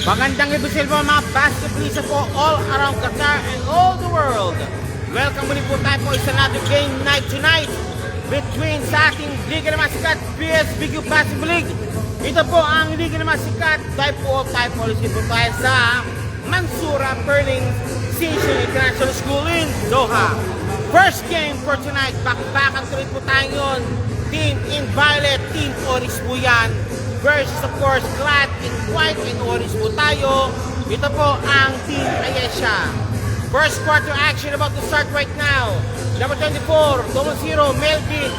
Magandang episode po mga basketballista po all around Qatar and all the world. Welcome muli po tayo po sa another game night tonight between sa ating Liga na Masikat PSBQ Basketball League. Ito po ang Liga na Masikat. Tayo po ulit po tayo sa Mansoura Perling Season International School in Doha. First game for tonight, back-backan tuloy po tayo yun. Team in violet, Team Oris po yan. Versus of course, clad in white and orange po tayo. Ito po ang Team Ayesha. First quarter action about to start right now. Number 24, 0-0, Melvin.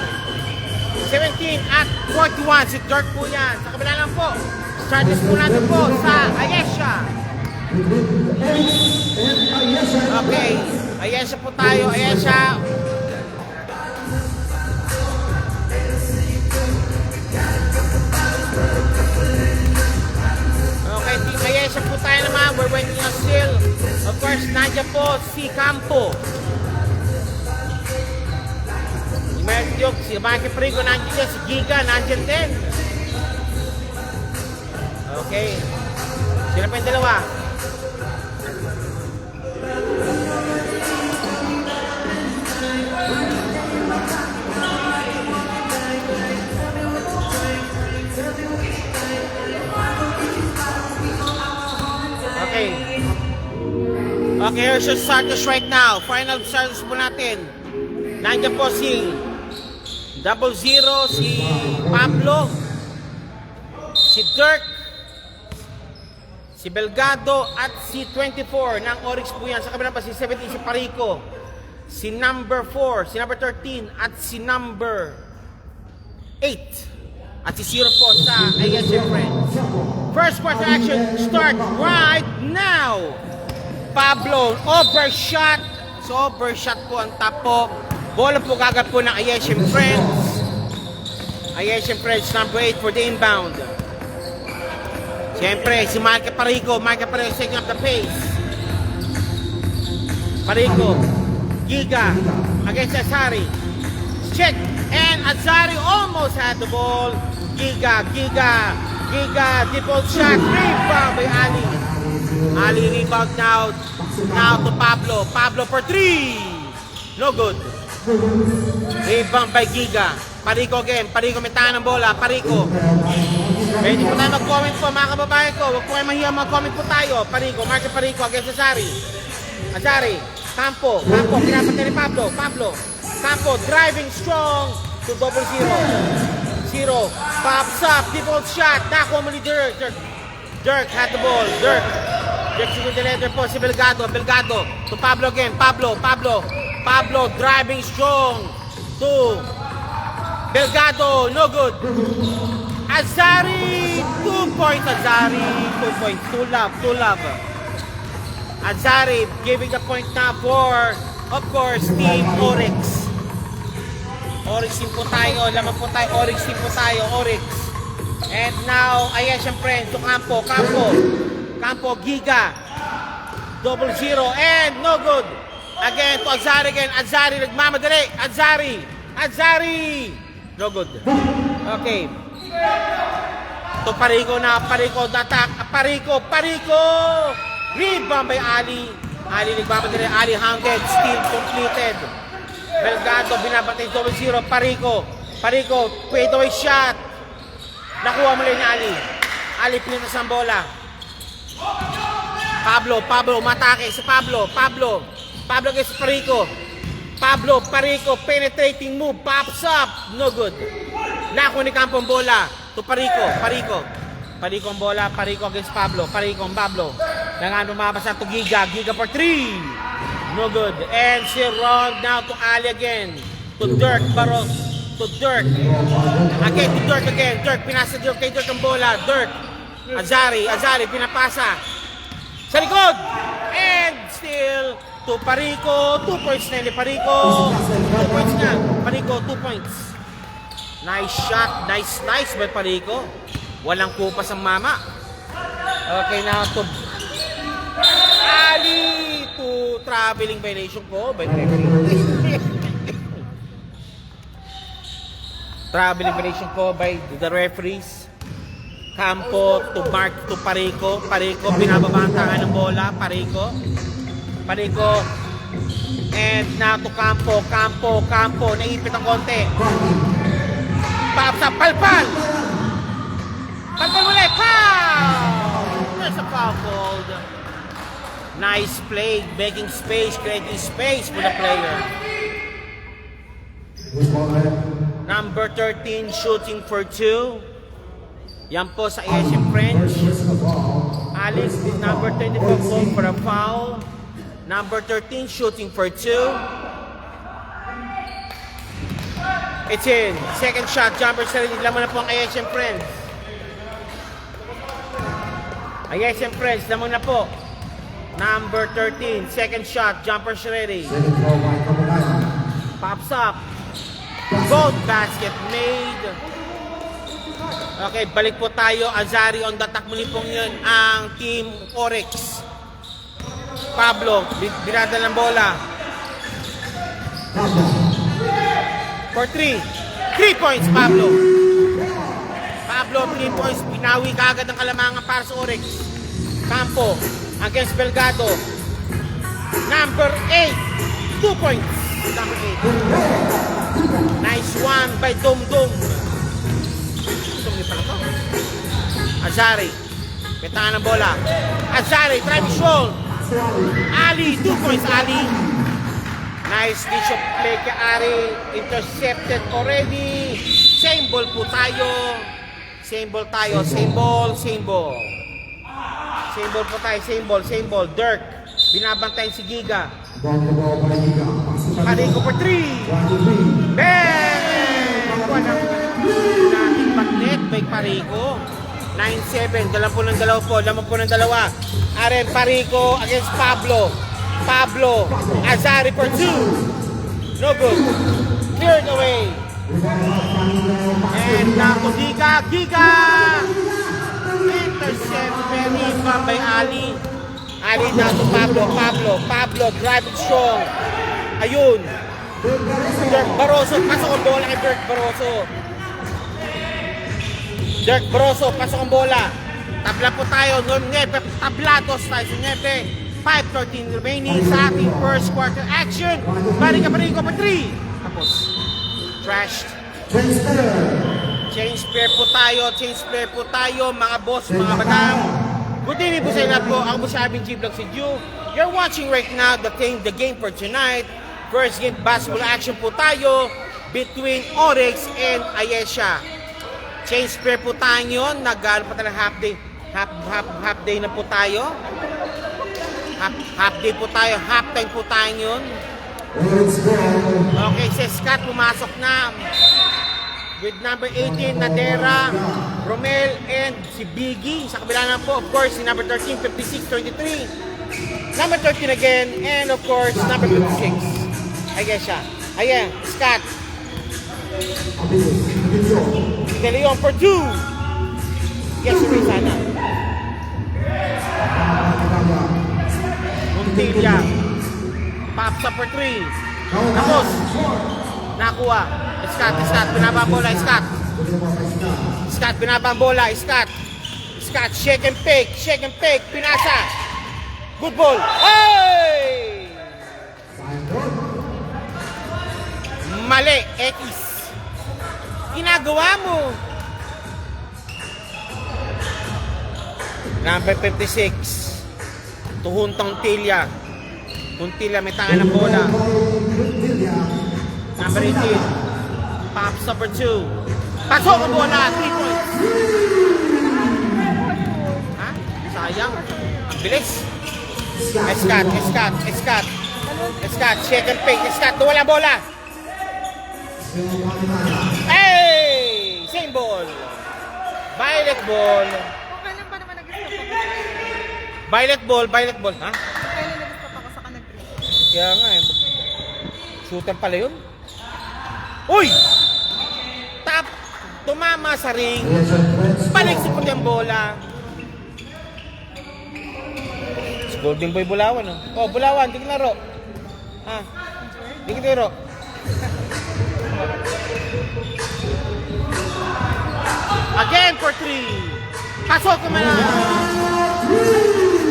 17 at 41, si Dirk po yan. Sa kabila lang po, starters po natin po sa Ayesha. Okay, Ayesha po tayo, Ayesha. Ayesha po tayo naman, we're waiting on still. Of course, nandiyan po si Campo. Si Merdiok, si Maki Prigo nandiyan, si Giga nandiyan din. Okay. Sila pa yung dalawa. Okay, here's your starters right now. Final starters po natin. Nandiyan po si 00, si Pablo, si Dirk, si Belgado, at si 24 ng Oryx po yan. Sa kabilang pa si 17, si Parico, si number 4, si number 13, at si number 8. At si 0 po sa ASM Friends. First quarter action start right now. Pablo, overshot. So, overshot po ang top po. Bola po kagad po ng Ayesha Friends. Ayesha Friends, number 8 for the inbound. Siyempre, si Mike Parico. Mike Parico taking up the pace. Parico, Giga, against Azari. Check, and Azari almost had the ball. Giga, deep ball shot. Rebound by Ali. Ali rebound now to Pablo. Pablo for 3. No good. Rebound by Giga. Parico again. Parico may tahan ng bola. Parico. Pwede po tayo mag-comment po mga kababayan ko. Huwag po kayo mahiya mag-comment po tayo. Parico. Mark Parico against Azari. Azari. Campo. Pinapatay ni Pablo. Campo driving strong to 0-0. Pops up. Deep ball shot. Nakuha mo ni Dirk. Dirk had the ball. Dirk with the letter po si Belgado to Pablo again. Pablo driving strong to Belgado, no good. Azari, 2 points. Azari, 2 points. Two love. Azari giving the point now for, of course, Team Oryx. Oryx team po tayo. Laman po tayo. Oryx team po tayo. Oryx. And now, Ayesha Friends to Campo, Giga, 0-0, and no good. Again to Azari again. Azari nagmamadali. Azari, no good. Okay. To Parico na. Parico attack. Parico. Rebound by Ali. Ali nagmamadali. Ali hounded. Steal completed. Belgado binabatay 0-0. Parico. Fade away shot. Nakuha muli ni Ali. Ali pinitas ang bola. Pablo, matake si Pablo against Parico. Parico, penetrating move, pops up, no good. Nakuha ni Campo ang bola to Parico ang bola, Parico against Pablo. Nangano mabasa to Giga for 3, no good. And si Ron now to Ali again, to Dirk Baros, to Dirk again. Dirk, pinasa kay Dirk ang bola. Dirk, Azari, pinapasa sa likod. And still to Parico. 2 points na ni Parico. 2 points na. Parico, 2 points. Nice shot. Nice by Parico. Walang kupas ang mama. Okay, now to Ali to traveling violation ko by Traveling violation ko by the referees. Campo to Mark to Parico. Parico, binababantangan ng bola. Parico. And now to Campo. Naipit ang konti. Papsa, palpal! Palpal muli! Foul! There's a foul called. Nice play. Making space, creating space for the player. Number 13 shooting for 2. Yan po sa Asian French. Alex is number 24 going for a foul. Number 13 shooting for 2. It's in. Second shot, jumper sarili. Lamang na po ang Asian Friends. Asian Friends, lamang na po. Number 13, second shot, jumper ready. Pops up. Gold basket made. Okay, balik po tayo. Azari on the attack. Muli pong yun ang Team Oryx. Pablo, binada ng bola. For 3. 3 points, Pablo. 3 points. Binawi kaagad ang kalamangan para sa Oryx. Campo against Belgado. Number 8. 2 points. Number 8. Nice one by Dum. Azari. Petangan ng bola. Azari, drive shot. Ali, 2 points, Ali. Nice dish of play kay Ari. Intercepted already. Same ball po tayo. Same ball. Dirk. Binabantayan si Giga. Parico for 3. Bang! Nating bagnet by Parico. 9-7. Lamang po ng dalawa. Aren Parico against Pablo. Azari for 2. No good. Cleared away. And now to Giga. Intercept. Very fun by Ali. Ali now to Pablo driving strong. Ayun. Dirk Barroso. Pasok ang bola kay Dirk Barroso. Pasok ang bola. Tabla po tayo. Tablatos tayo sa Niepe. 5:13 remaining sa ating first quarter action. Parico for 3. Tapos. Trashed. Change player po tayo. Mga boss, mga madam. Good evening po sa inyo po. Ako po si Arvin G. Vlog si Ju. You're watching right now the game for tonight. First game basketball action po tayo between Oryx and Ayesha. Change player po tayo yun. Nag-ano pa tayo half day na po tayo. Half day po tayo. Half time po tayo yun. Okay, si Scott pumasok na. With number 18, Nadera, Romel, and si Biggie. Sa kabila na po, of course, si number 13, 56, 23. Number 13 again, and of course, number 56. Ayesha. Ayan, Scott. De Leon for 2. Yes, sana. Montilla. Pops up for 3. Tapos. Nakuha. Scott. Binabang bola. Scott, binabang bola. Scott, shake and fake. Pinasa. Good ball. Hey! Mali. X. Ginagawa mo. Number 56. Tuhuntang Tilya. Puntilla may tangan ng bola. Number 18. Pops up for 2. Pasok ang bola. 3 points. Ha? Sayang. Ang bilis. Scott. Shake and fake. Scott. Wala bola. Hey! Same ball. Violet ball. Kailan ba naman Violet ball. Ha? Kailan nag-stop ako sa kanag-green? Kaya nga eh. Shooter pala yun. Uy! Tap! Tumama sa ring. Balik si puti ang bola. Si Golden Boy Bulawan. Oh, Bulawan. Di ka laro. Di ka laro. Again for 3. Pasok ko na!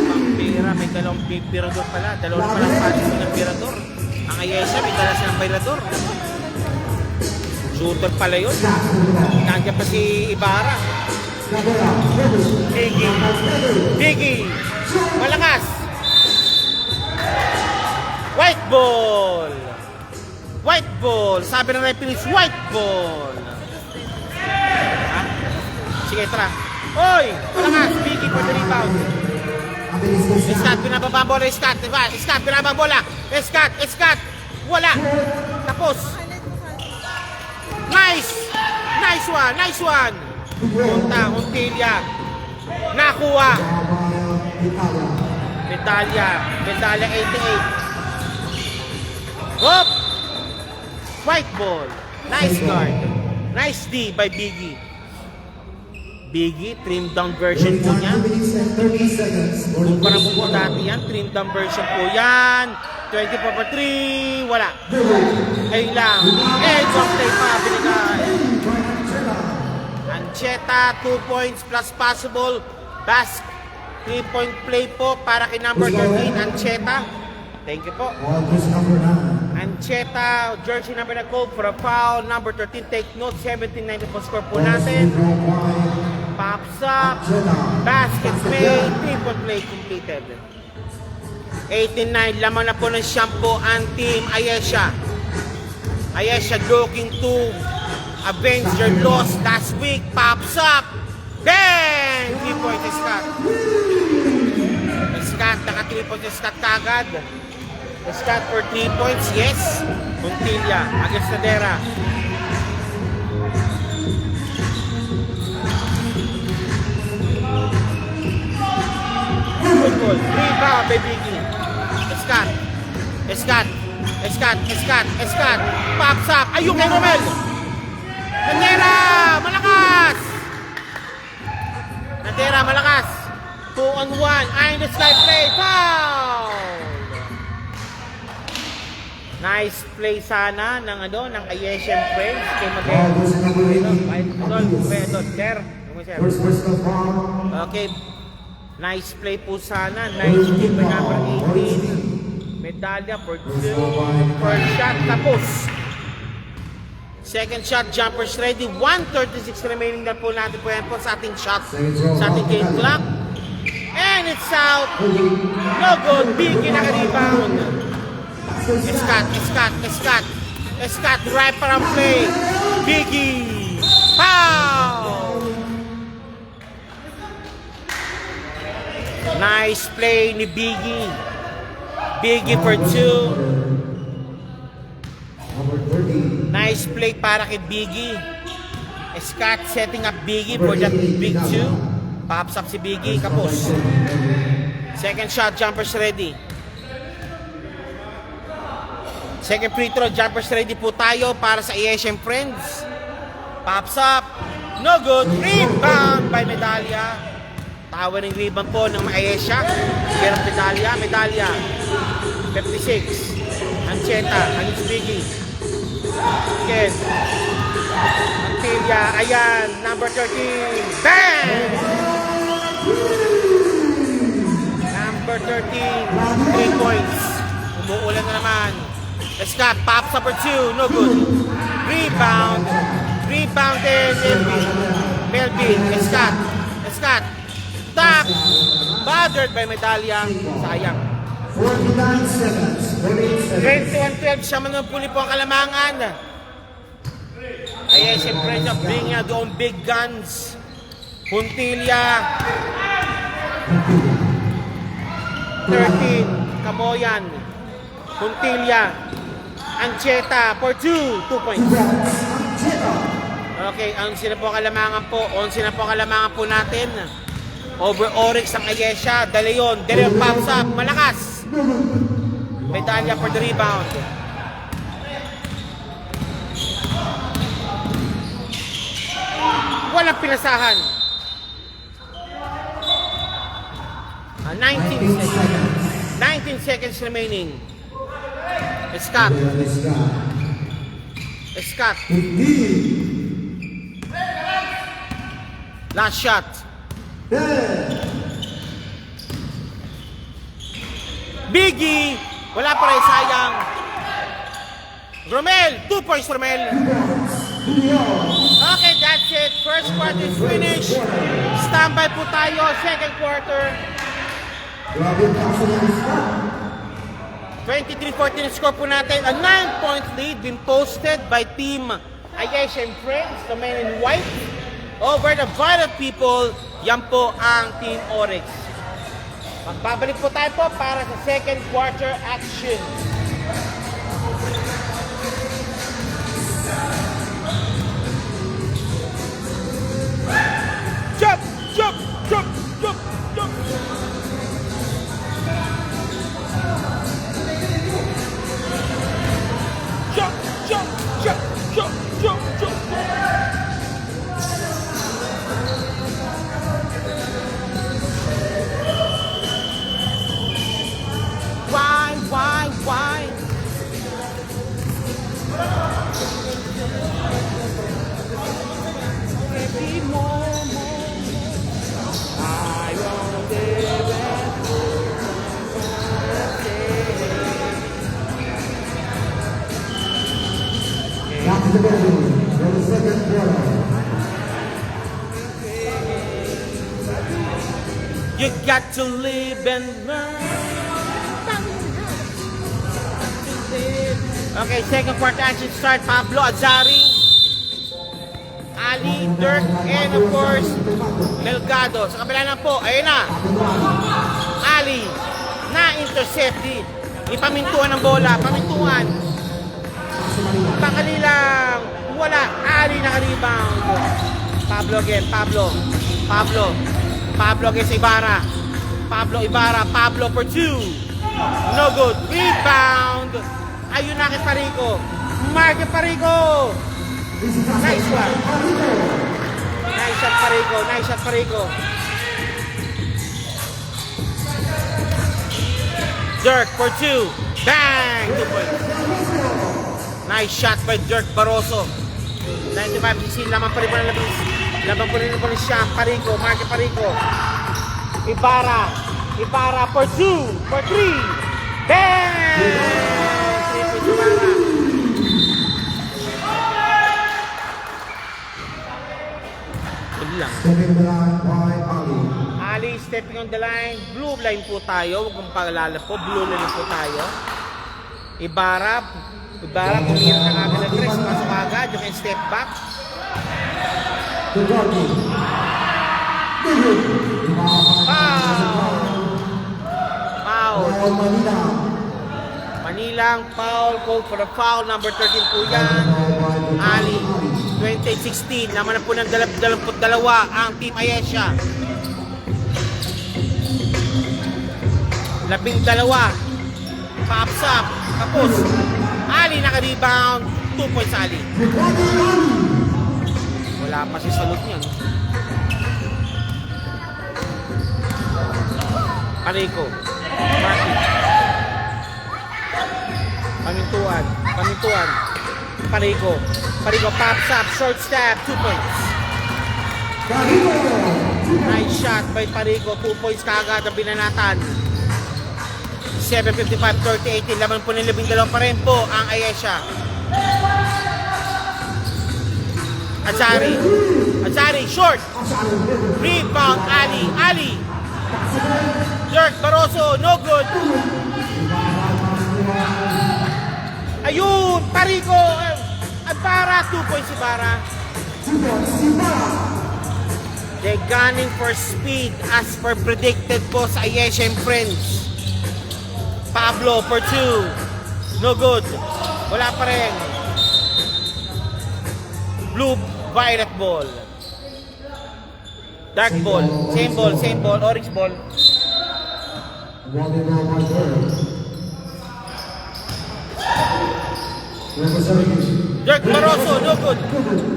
Pampira, may dalawang pirador pala. Dalawang pala pasok ng pirador. Ang Ayesha, may dala silang pirador. Shooter pala yun. Nandiyan pa si Ibarra. Biggie. Malakas. White ball. Sabi ng referee, white ball. Ha? Sige, tara. Oy! Malakas. Biggie for the rebound. Scott, pinababa ang bola. Scott, pinababa ang bola. Scott. Wala. Tapos. Nice one. Huntilya. Nakuha. Medalya 88. Hop! White ball. Nice guard. Nice D by Biggie. Trimmed down version po niya. Kumpara po dati yan. Trimmed down version po yan. 24 for 3. Wala. Ayun lang. One play pa. Binigay. Ancheta, 2 points plus possible. 3-point play po para kay number 13, Ancheta. Thank you po. Ancheta, jersey number na code for a foul. Number 13, take note. 17-90 po score po natin. Pops up. Basket made. 3-point play completed. 18-9. Lamang na po ng shampoo ang team Ayesha. Ayesha looking to avenge their loss last week. Pops up. Bang! 3 points Scott. Scott, naka 3 points Scott kagad. Scott for 3 points, yes. Huntilya against Nadera. Good goal. Rebound by Biggie. Scott. Pops up. Ayun kay Romel. Nadera, malakas. 2-on-1. Ayon the sky play. Foul! Nice play sana ng Ayesian Friends. Kay Okay. Nice play po sana. Nice play by number 18. Medalya for 2. First shot tapos. Second shot, jumpers ready. 1:36 remaining na po natin po yan po sa ating shot. Sa ating game clock. And it's out. No good. Biggie naka-rebound. Scott, right para play. Biggie. Pow! Nice play ni Biggie. Biggie for 2. Nice play para kay Biggie. Scott setting up Biggie for that big 2. Pops up si Biggie. Kapos. Second shot, jumpers ready. Second free throw, jumpers ready po tayo para sa Ayesian Friends. Pops up. No good. Rebound by Medalya. Tawag ng rebound po ng Ayesha. Pero Medalya. 56. Ancheta. Against Biggie. Again. Huntilya. Ayan. Number 13. Bang! Number 13. 3 points. Umuulan na naman. Scott pops up for 2. No good. Rebound. Rebounded. Melvin. Scott. Stop. Bothered by Medalya. Sayang. 21-12. Siya man puli po ang kalamangan. Ayesian Friends of bringing out their own big guns. Huntilya. 13. Kamoyan. Huntilya. Ancheta for 2 points. Okay, 11 na po kalamangan po. 11 na po kalamangan po natin. Over Oryx ang Ayesha. De Leon pops up. Malakas. Medalya for the rebound. Walang pinasahan. 19 seconds remaining. Scott. Last shot. Biggie! Wala pa rin, sayang. Romel! 2 points, Romel. Okay, that's it. First quarter is finished. Standby po tayo. Second quarter. 23-14 score po natin. A 9-point lead been posted by Team Ayesh and Friends, the men in white. Over the Violet People, yan po ang Team Oryx. Magbabalik po tayo po para sa second quarter action. Jump! Jump! Jump! Jump! Jump! Jump! Jump! Jump! Jump! Jump! Jump! Why? Every moment I want Back to the building for the second quarter. You got to live and learn. Okay, second quarter action start. Pablo, Azari, Ali, Dirk, and of course, Delgado. Sa kabila na po, ayun na. Ali, na-intercepted. Ipamintuan ng bola, pamintuan. Pakalilang, wala. Ali naka-rebound. Pablo again, Pablo against Ibarra. Pablo for 2. No good. Rebound. Ayun na kay Parico. Marque Parico. Nice one. Nice shot Parico. Dirk for 2. Bang! 2 points. Nice shot by Dirk Barroso. 95 laman pa rin po ng labis. Laban po rin po ni Siam Parico. Marque Parico. Ibarra for 2. For 3. Bang! Stepping the line by Ali. Ali stepping on the line. Blue line po tayo. Huwag mong paalala po. Blue line po tayo. Ibarra, pumiyak na agad ng tres. Pasok agad. You can step back. The Darky. Foul. Manila. Manilang foul. Called for the foul. Number 13 po yan. Ali. 2016. Naman na po ng 22 ang Team Ayesha. 12. Pops up. Tapos. Ali naka-rebound. 2 points Ali. Wala pa si salot niyan. Parico. Martin. Pamintuan. Parico pops up. Short step. 2 points. Nice shot by Parico. 2 points kagad ang binanatan. 7:55, 30-18. Laban po ng 12 pa rin po ang Ayesha. Azari, short. Rebound, Ali. Dirk Barroso, no good. Ayun, Parico. Ibarra, 2 points Ibarra. They're gunning for speed as per predicted po sa Ayesh and Friends. Pablo for 2. No good. Wala pa rin. Blue, violet ball. Dark ball. Same ball. Orange ball. Dirk Barroso, no good.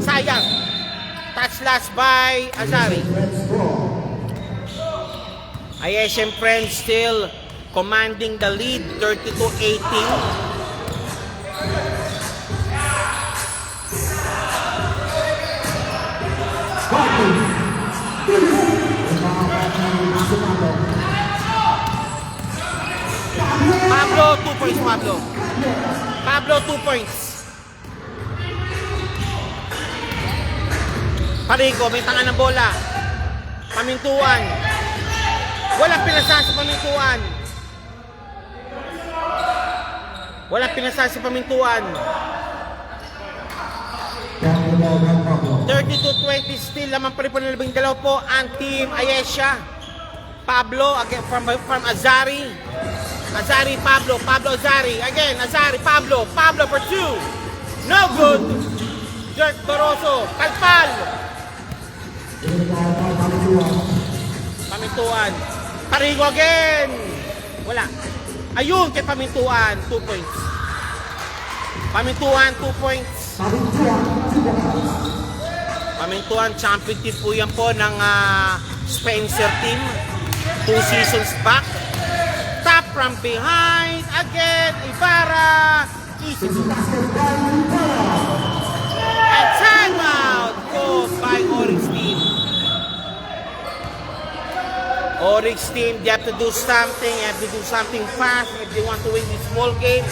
Sayang. Touch last by Azari. Ayesh and Friends still commanding the lead, 32-18. 2 points, Pablo. Pablo, 2 points. Parigo, may tanga ng bola. Pamintuan. Walang pinasahan sa pamintuan. Walang pinasahan sa pamintuan. 32-20 still. Lamang pa rin po ng 12 po ang Team Ayesha. Pablo again from Azari. Azari, Pablo. Pablo, Azari. Again, Azari, Pablo. Pablo for 2. No good. Dirk Baroso. Kalpal. Pamintuan. Parigo again. Wala. Ayun kay Pamintuan. 2 points. Pamintuan, 2 points. Pamintuan, champion team po yan po ng Spencer team. 2 seasons back. Tap from behind. Again, Ibarra. Easy to. And timeout goes by Oryx team. Oryx team, they have to do something. They have to do something fast if they want to win this small game.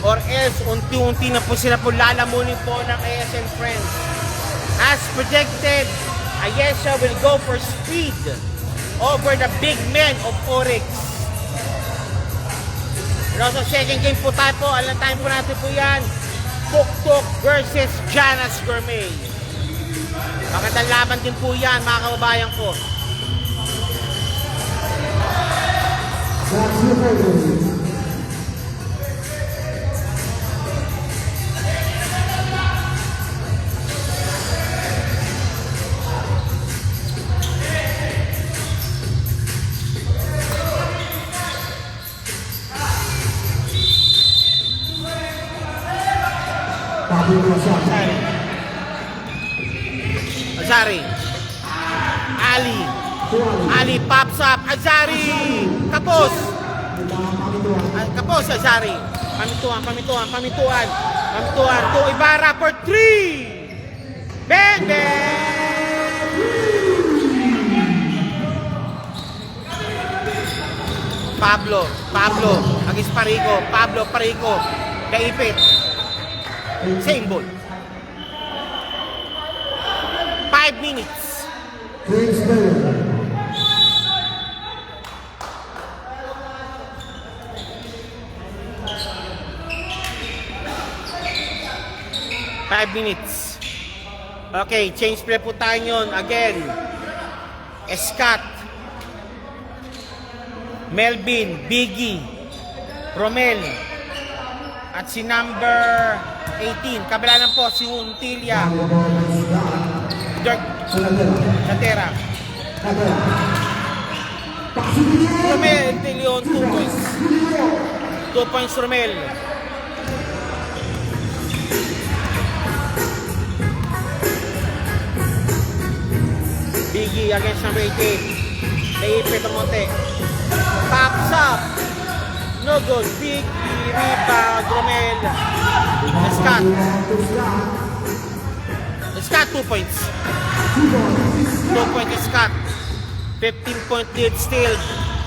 Or else, unti-unti na po sila po lalamunin po ng ASN Friends. As predicted, Ayesha will go for speed over the big men of Oryx. And also, second game po tayo po. Alam tayo po natin po yan. Tuktuk versus Janas Gourmet. Magandang laban din po yan, mga kababayan ko. Azari. Ali pops up. Azari. Kapos. Kapos Azari. Pamintuan. To Ibarra for 3. Bang, bang. Pablo. Agis Parigo. Parigo. Kaipit. Same ball. 5 minutes. Five minutes. Okay, change play po tayo yun. Again, Scott, Melvin, Biggie, Romel, at si number 18. Kabila lang po si Untilia, Dirk Natera. Romel Tilion, 2 points. 2 points Romel. Biggie against number 18. Naipit ang monte. Pops up. No good. Biggie, rebound, Romel. Scott 2 points. 2 points Scott. 15-point lead still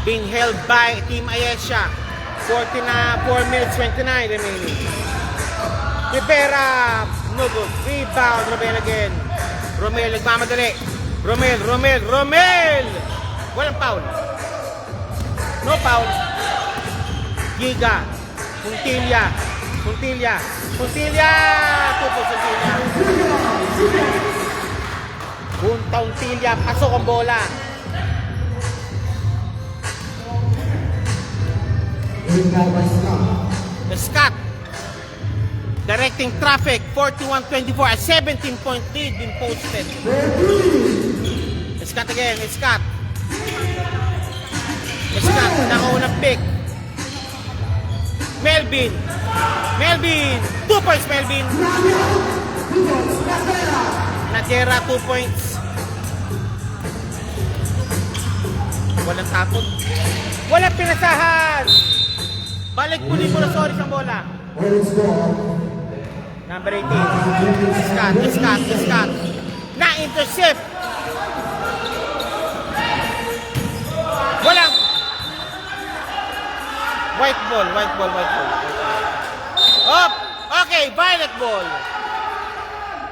being held by Team Ayesha. 4 minutes 29 remaining. Rivera, no good. Rebound, Romel again. Romel nagmamadali. Romel! Walang foul. No foul. Giga. Puntilia. 2 points Puntilia. Punta Puntilia. Pasok ang bola. Scott. Directing traffic. 41-24. A 17-point lead been posted. Scott again. Scott. Nakaunang pick. Melvin. 2 points Melvin. Natera 2 points. Walang tapon. Walang pinasahan. Balik muli mo na sorry sa bola. Number 18. Scott. Na-intercept. Walang. White ball. Up! Okay, violet ball.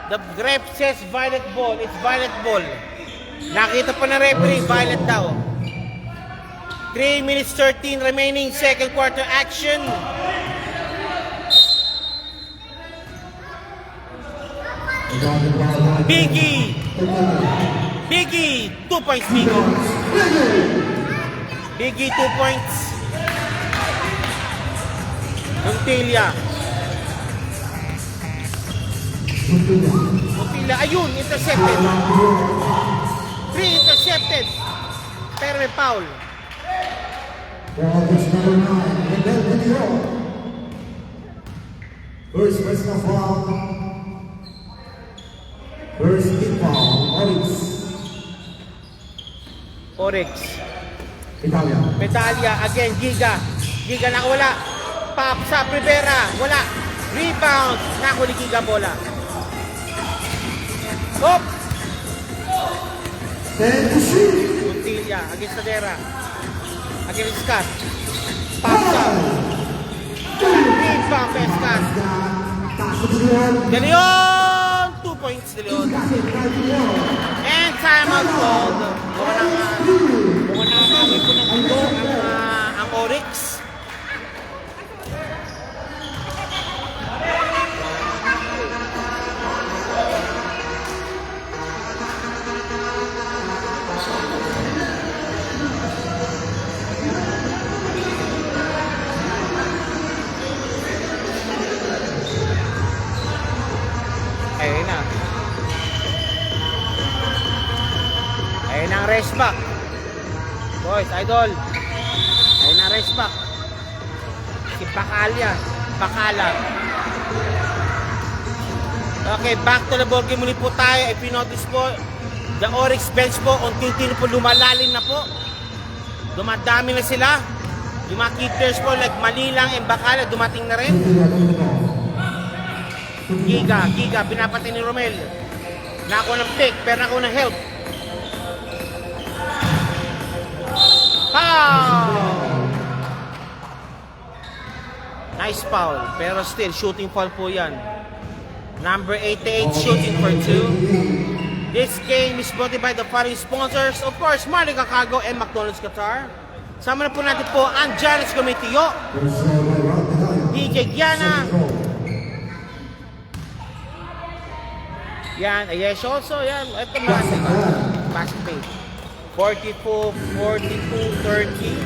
The ref says violet ball. It's violet ball. Nakita pa ng referee, violet daw. 3 minutes 13 remaining, second quarter action. Biggie, 2 points, Biggie, 2 points. Montilla, ayun, intercepted. 3 intercepted. Pero may foul. First personal foul. First team foul. Oryx. Italia. Medalya, again, Giga nakawala. Pop sa Rivera, wala. Rebound, nakuli Giga bola. Hop! Montilla, against Tadera. Against Scott. Pop up. Rebound by Scott. De Leon, 2 points, De Leon. And timeout called. Mukhang nakakawin po ng mundo ang Oryx. Ayun ang race back. Boys, idol. Ayun ang race back. Si Bakala. Okay, back to the ball game muli po tayo. If you notice po, the Oryx bench po, unti-unti po lumalalim na po. Dumadami na sila. Yung mga keepers po, like Manilang and Bakala, dumating na rin. Giga, pinapatay ni Romel. Nako ng pick, pero nako ng help. Foul! Nice foul, pero still, shooting foul po yan. Number 88, shooting for 2. This game is brought to you by the following sponsors. Of course, Marlica Cargo and McDonald's Qatar. Sama na po natin po ang Giants Committee, DJ Giana. Yan, yes, also, yan. Ito mga fast pace. 42, 30.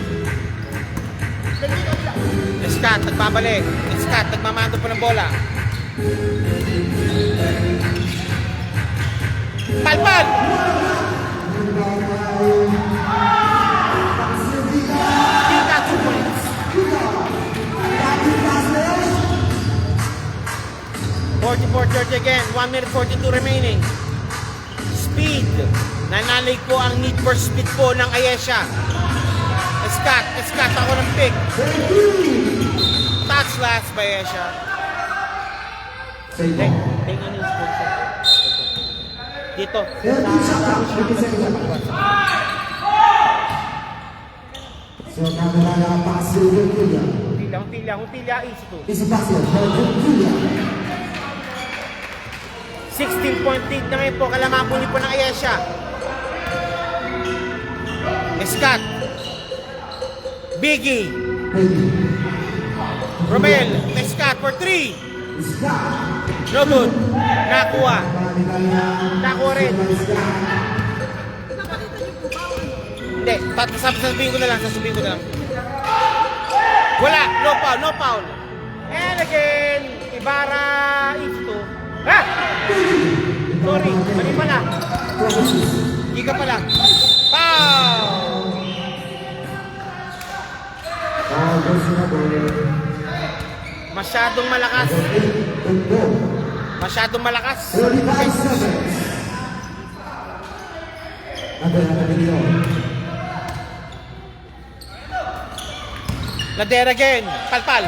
Scott, nagbabalik. Scott, nagmamando po ng bola. Palpal! Giga 2 points. .40 again, 1 minute 42 remaining. Speed. Nanalig po ang need for speed po ng Ayesha. Scott ako ng pick. Touch last by Ayesha. Tingnan yung sponsor. Dito. Huntilla, easy to. 16-point lead na ngayon po, kalamabuli po ng Ayesha. Scott. Biggie. Romel. Scott for 3. No good. Nakuha rin. Hindi. Sasabihin ko na lang. Wala. No foul. And again, Ibarra is to. Ha! Sorry. Mali pala. Giga pala. Foul! Masyadong malakas. Nader again. Palpal.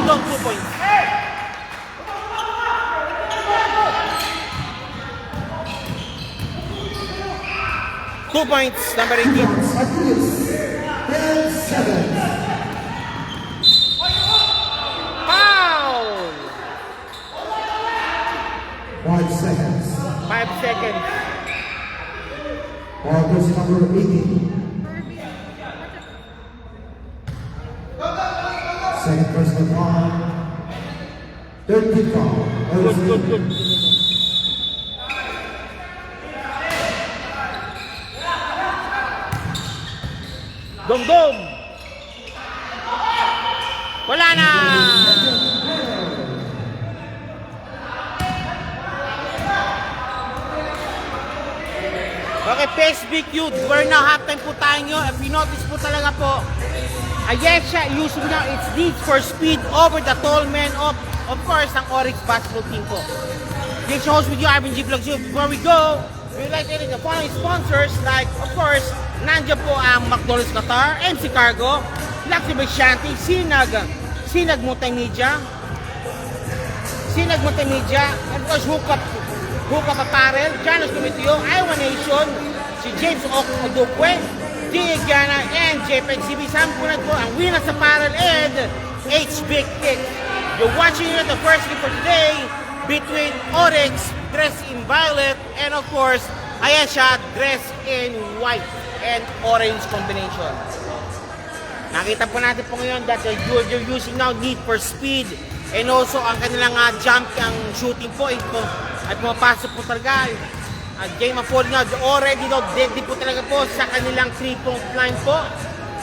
Dong 2 points. 2 points, number 18. Achilles. 10-7. Foul! 5 seconds. 5 seconds. Ball goes to number 18. Second personal foul. Third team foul. Good. Dom! Wala na! Okay, PSBQ, we're now halftime po tayo. If you notice po talaga po, Ayesha, usually now, it's needs for speed over the tall man of course, ang Oryx basketball team po. This host with you, Arvin G. Vlogs. Before we go, we'd like to thank the following sponsors like, of course, nandiyan po ang McDonald's Qatar, MC Cargo, Luxury Shanty, Sinag Multimedia, and of course, Hookup Apparel, Janos Comitio, Iowa Nation, si James Odukwe, Diagana, and JPEG CB. Sampunan po ang Winners Apparel and H Big Kick. You're watching it the first game for today between Oryx, dressed in violet, and of course, Ayesha, dressed in white and orange combination. Nakita po natin po ngayon that you're using now Need for Speed and also ang kanilang jump, ang shooting po ito at pumapasok po talaga. At game of 4 now, already now deadly po talaga po sa kanilang 3-point line po.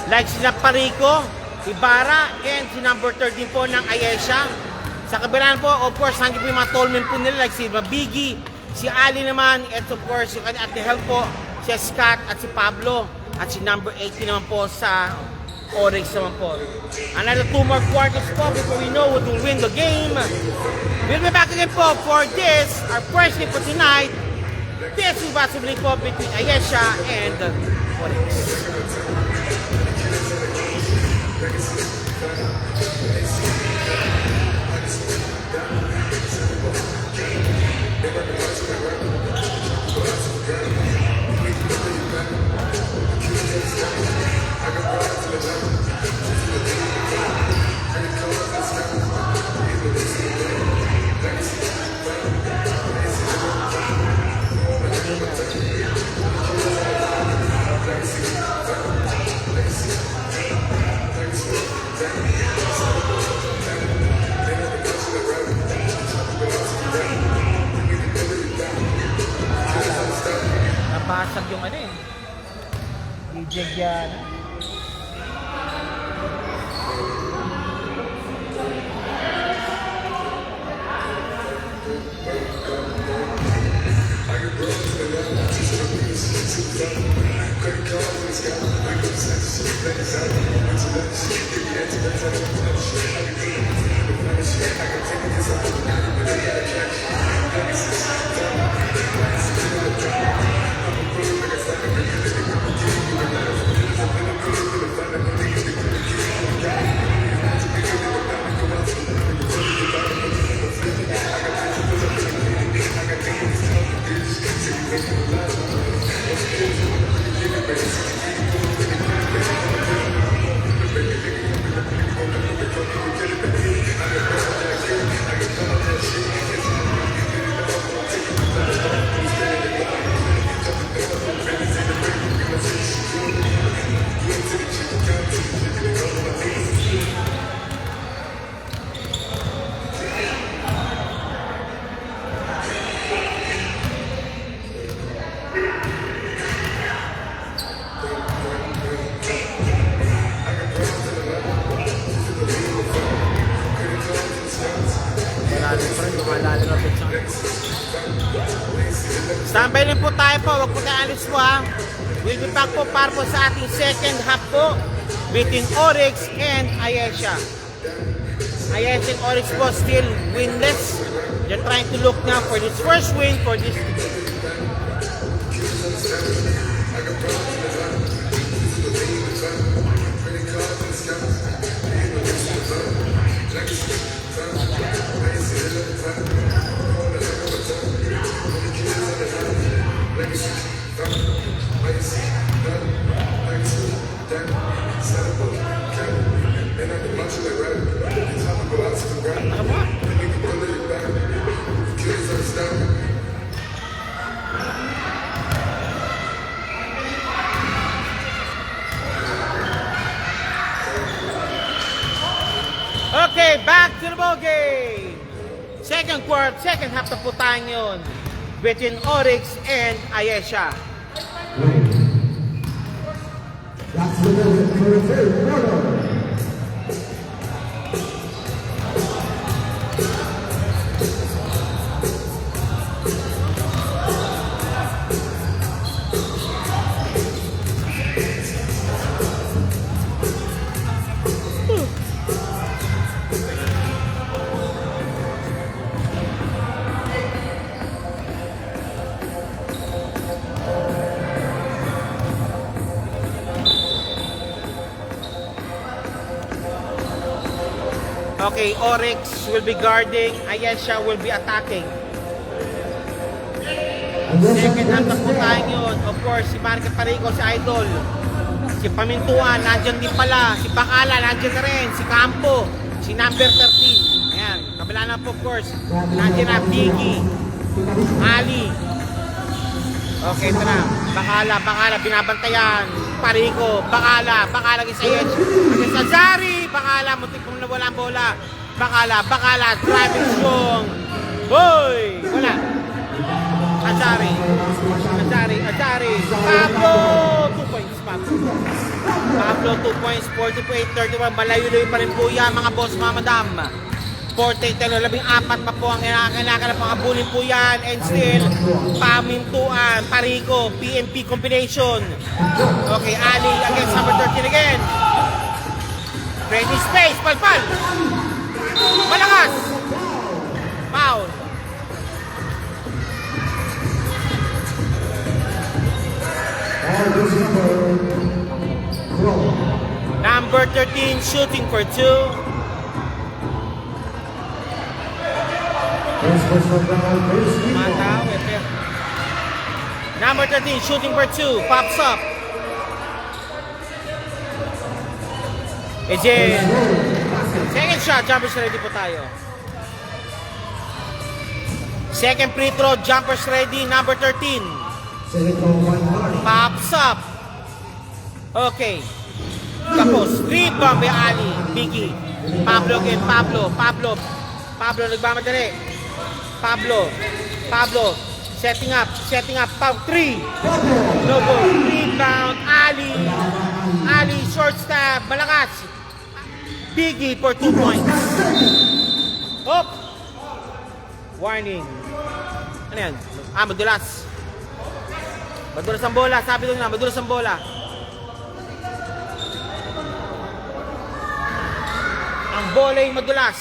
Like sila Parico, Ibarra, and si number 13 po ng Ayesha. Sa kabilaan po, of course, nandiyo po yung mga tallmen po nila like si Mabigi, si Ali naman, and of course, yung at the help po, si Scott at si Pablo, at si number 18 naman po sa Oryx naman po. Another 2 more quarters po before we know who will win the game. We'll be back again po for this, our first game for tonight. This will possibly po between Ayesha and Oryx. Napasag yung ano eh. Dijegyan. Standby din po tayo po, huwag po tayo alis po ha. We'll be back po para po sa ating second half po between Oryx and Ayesha. Ayesha and Oryx po still winless. They're trying to look now for this first win for this Thank you. basketball game. Second half na po tayo yun. Between Oryx and Ayesha. That's the moment for the third quarter. Okay, Oryx will be guarding, Ayesha will be attacking. Second half na po tayo yun. Of course, si Marika Parico, si Idol. Si Pamintuan, nandyan din pala. Si Bacala, nandyan na rin. Si Campo, si number 13. Ayan, kabila na po of course. Nandyan na Biggie, Ali. Okay, ito na. Bacala, binabantayan. Parico, Bacala against Ayesha. Against Azari, Bacala, muntik pong nawala ang bola. Bacala, driving strong. Boy! Wala. Azari. Pablo, 2 points, Pablo, 2 points, 48-31. Malayo-layo pa rin po yan, mga boss, mga madam. 48-14 pa po ang kailangan ng mga bullying po yan. And still, Pamintuan, Parico, PNP combination. Okay, Ali against number 13 again. Ready space, palpal. Malakas. Foul. Number 13 shooting for 2. Number 13 shooting for 2. Pops up. Ejen. Second shot. Jumpers ready po tayo. Second free throw. Jumpers ready. Number 13. Pops up. Okay. Tapos, rebound by Ali. Biggie. Pablo again. Pablo nagmamadali. Pablo. Setting up. 3. No goal. Rebound. Ali. Short stab. Malakas. Biggie for 2 points. Hop. Warning. Ano yan? Madulas. Madulas ang bola. Sabi ko na, madulas ang bola. Ang bola ay madulas.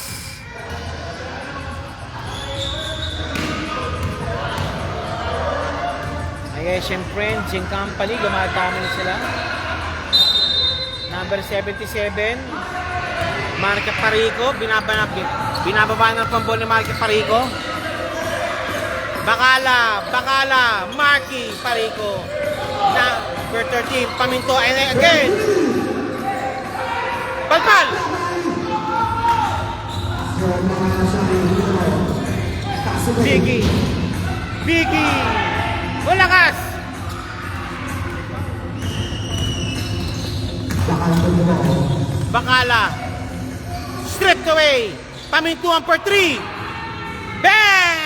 Ayesha and friends, yung company, gumatama na sila. Number 77, Marika Parico, binababa na ang bola ni Marika Parico. Bacala, Marky Parico. Number 13, Paminto, and again. Palpal! Biggie! Malakas! Bacala. Stripped away. Pamintuan for 3. Bang!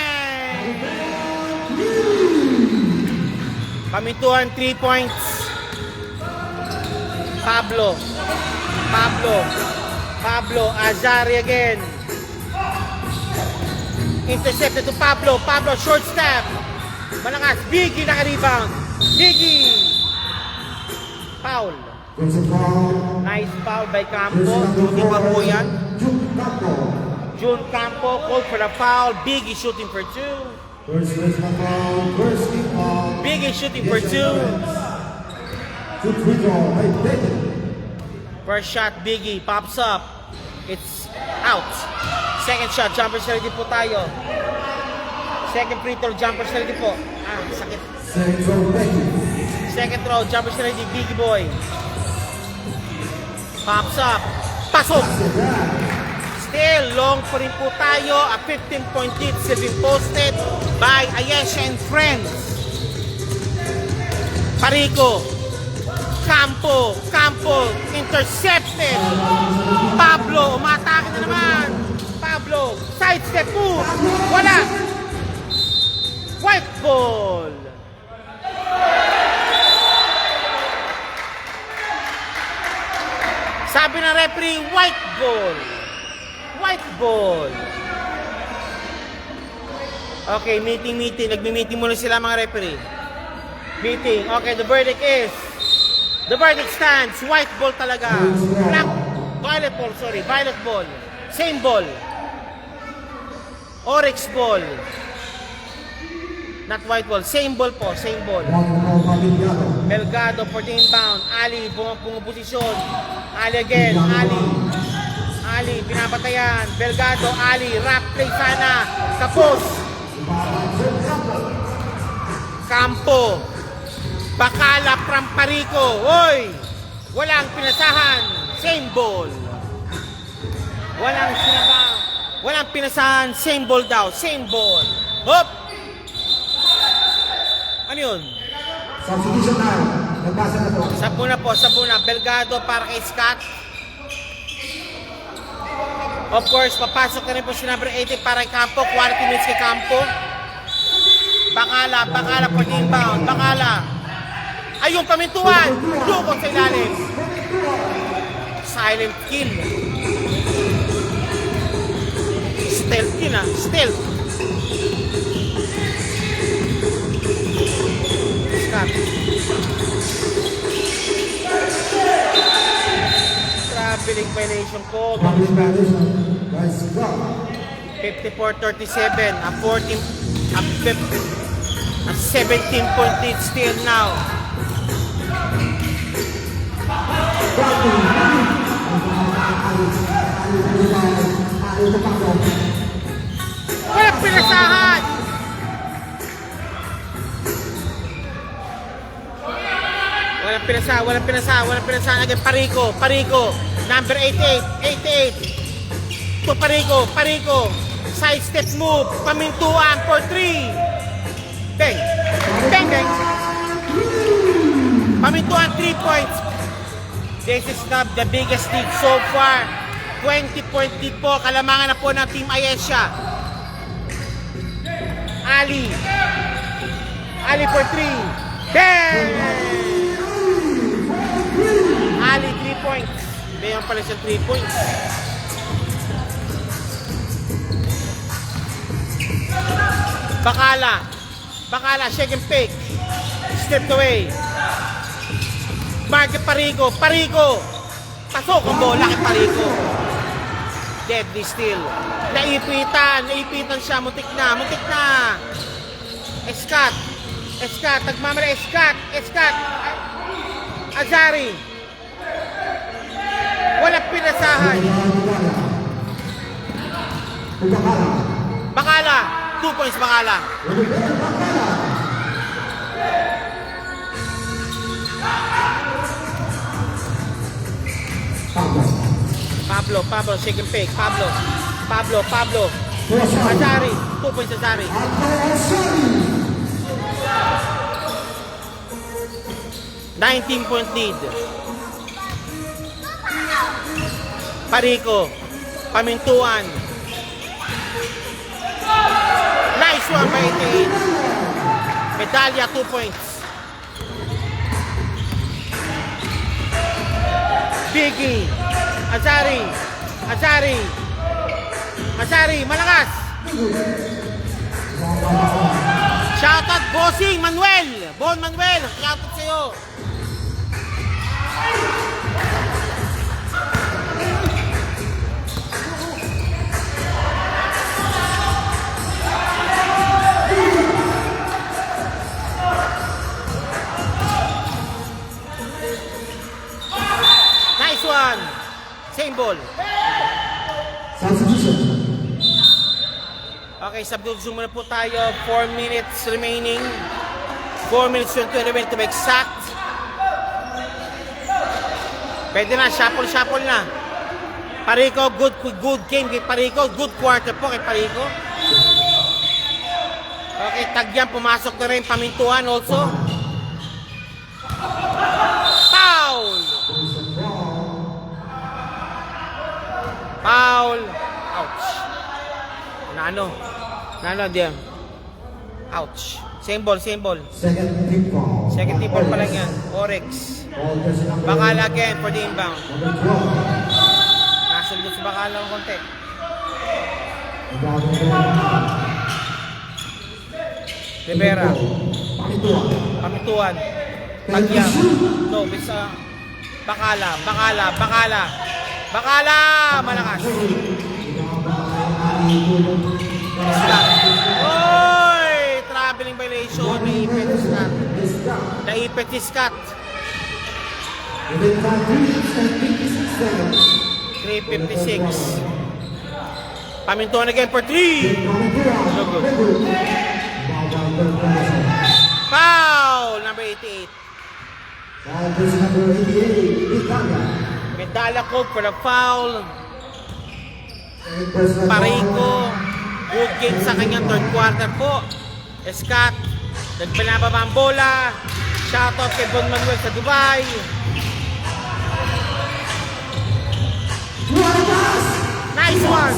Pamintuan 3 points. Pablo. Azari again. Intercepted to Pablo. Short step. Malakas. Biggie naka-rebound. Foul. Nice foul by Campo. Di ba po yan? June Campo called for the foul. Biggie shooting for 2. Biggie shooting for 2. First shot, Biggie pops up. It's out. Second shot, jumpers ready po tayo. Second free throw, jumpers ready po. Sakit. Second throw, jumpers ready, Biggie boy. Pops up. Pasok. Still, long pa rin po tayo. A 15-point lead has been posted by Ayesha and friends. Parico. Campo, intercepted. Pablo, umatake na naman. Pablo, sidestep move. Wala. White ball. Sabi ng referee, white ball. White ball. Okay, meeting. Nagmi-meeting muna sila mga referee. Meeting. Okay, the verdict stands. White ball talaga. Violet ball. Same ball. Oryx ball. Not white ball. Same ball po. Same ball. Belgado, 14 inbound. Ali, pumuposisyon. Ali again. Ali, pinapatayan. Belgado, Ali. Rap play sana. Tapos. Campo. Bacala from Parico. Hoy! Walang pinasahan. Same ball. Walang sinabang. Walang pinasahan. Same ball daw. Same ball. Hop! Ano yun? Substitution now. Nagbasa na po. Sabuna. Belgado para kay Scott. Of course, papasok na rin po si number 80 para kay Campo. 40 minutes kay Campo. Bacala for the inbound. Bacala. Ayun, pamintuan. Dukot sa ilalim. Silent kill. Stealth kill na. Stealth. Scott. Traveling violation po. 54-37. A 17-point lead still now. Walang pinasahan! Walang pinasahan. Again, Parico. Number 88. To Parico. Side step move. Pamintuan for 3. Bang. Pamintuan 3 points. This is not the biggest lead so far. 20-point lead po. Kalamangan na po ng Team Ayesha. Ali for 3. Bang! Ali 3 points. Bayan pala siya 3 points. Bacala, shake and fake. Stepped away. Mark Parico. Pasok ang bola kay Parico. Deadly still. Naipitan siya. Muntik na. Scott. Nagmamala. Scott. Azari. Walang pinasahan. Bacala. 2 points Bacala. Pablo, shake and fake. Pablo. Azari. 2 points Azari. $19-point lead. Parico. Pamintuan. Nice one by 88. Medalya, 2 points. Biggie. Azari, malakas. Shoutout Bossing Manuel. Shoutout sa'yo. Nice one. Same ball. Substitution. Okay, substitution muna po tayo. 4 minutes remaining. 4 minutes 20 to be exact. Pwede na, shuffle na. Parico, good game kay Parico. Good quarter po kay Parico. Okay, Tagyan pumasok na rin. Pamintuan also. Foul. Ouch. diyan. Ouch. Same ball. Second team foul. Second tip ball pa lang yan. Oryx. All jersey number Bakala again for the inbound. number 12. Nasulot sa Bakala ng konti. Inbound number Rivera. Pamituan. Pamituan. Pagyam. No, bisa. Bakala. Malakas. Oy! Traveling violation. Naipit si Scott. Within 5 minutes and 56 seconds. 3:56. Pamintuan again for 3. No good. Foul! Number 88. Foul jersey number 88, Italia. Medalla code for the foul. Personal Parico. Good game sa kanyang third quarter po. Scott. Nagpinababa ang bola. Shoutout kay Bon Manuel sa Dubai. Nice one!